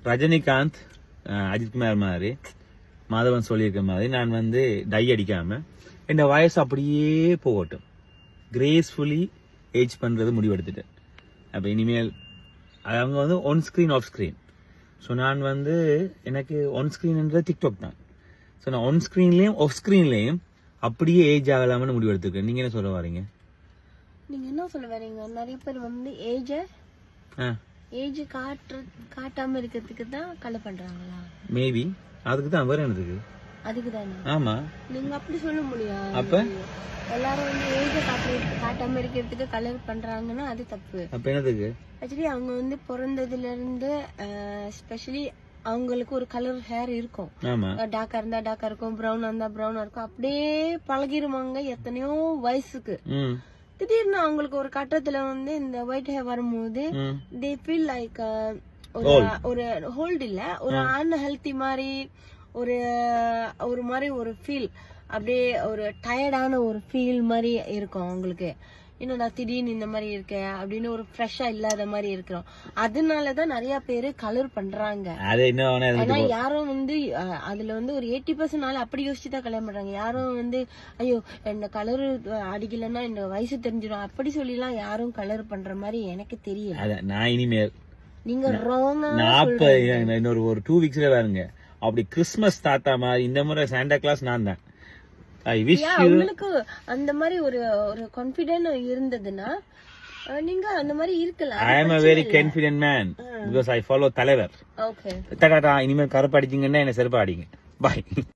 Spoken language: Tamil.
ரஜினிகாந்த் அஜித்குமார் மாதிரி மாதவன் சொல்லியிருக்க மாதிரி நான் வந்து டை அடிக்காம என் வயசு அப்படியே போகட்டும், கிரேஸ்ஃபுல்லி ஏஜ் பண்றது முடிவெடுத்துட்டேன். அப்ப இனிமேல் அவங்க வந்து one screen of screen. So நான் வந்து எனக்கு ஒன் ஸ்கிரீன்ன்றது டிக்டாக் தான். ஸோ நான் ஒன் ஸ்கிரீன்லயும் ஆஃப் ஸ்கிரீன்லயும் அப்படியே ஏஜ் ஆகலாம்னு முடிவெடுத்துருக்கேன். நீங்க என்ன சொல்ல வரீங்க? நீங்க என்ன சொல்ல வரீங்க? நிறைய பேர் வந்து ஏஜ் காட்டாம இருக்கிறதுக்கு தான் கலர் பண்றாங்களா? மேபி அதுக்கு தான் வேற என்னதுக்கு? அதுக்கு தானே. ஆமா, நீங்க அப்படி சொல்ல முடியாது. அப்ப எல்லாரும் வந்து ஏஜ் காட்டாம இருக்கிறதுக்கு கலர் பண்றாங்கன்னா அது தப்பு. அப்ப என்னதுக்கு? ஆக்சுவலி அவங்க வந்து பிறந்ததுல இருந்து ஸ்பெஷலி அவங்களுக்கு ஒரு கலர் ஹேர் இருக்கும். டார்க்கா இருந்தா டார்க்கா இருக்கும், பிரவுனா இருந்தா பிரவுனா இருக்கும். அப்படியே பழகிருவாங்க எத்தனையோ வயசுக்கு. திடீர்னு அவங்களுக்கு ஒரு கட்டத்துல வந்து இந்த ஒயிட் ஹேர் வரும்போது தே ஃபீல் லைக் ஒரு ஹோல்ட் இல்ல, ஒரு அன்ஹெல்தி மாதிரி ஒரு மாதிரி ஒரு ஃபீல், அப்படியே ஒரு டயர்டான ஒரு ஃபீல் மாதிரி இருக்கும் அவங்களுக்கு. என்னடா திடீர்னு இந்த மாதிரி இருக்க அப்படின்னு ஒரு ஃப்ரெஷ்ஷா இல்லாத மாதிரி இருக்கிறோம். அதனாலதான் நிறைய பேரு கலர் பண்றாங்க. ஆனா யாரும் வந்து அதுல வந்து ஒரு 80% அப்படி யோசிச்சுதான் கல்யாணம் பண்றாங்க. யாரும் வந்து ஐயோ இந்த கலர் அடிக்கலன்னா இந்த வயசு தெரிஞ்சிடும் அப்படி சொல்லி எல்லாம் யாரும் கலர் பண்ற மாதிரி எனக்கு தெரியல. நான் இனிமேல் நீங்க ராங்கா இன்னொரு 2 வீக்ஸ்ல பாருங்க, அப்படி கிறிஸ்துமஸ் தாத்தா மாதிரி இந்த முறை சாண்டா கிளாஸ் நான் தான். உங்களுக்கு அந்த மாதிரி ஒரு கான்ஃபிடென்ட் இருந்ததுன்னா நீங்க அந்த மாதிரி இருக்கலாம். I am a very confident man because I follow தலைவர். Okay. இனிமேல் கருப்பு அடிச்சீங்கன்னா என்ன செருப்பு அடிங்க. Bye.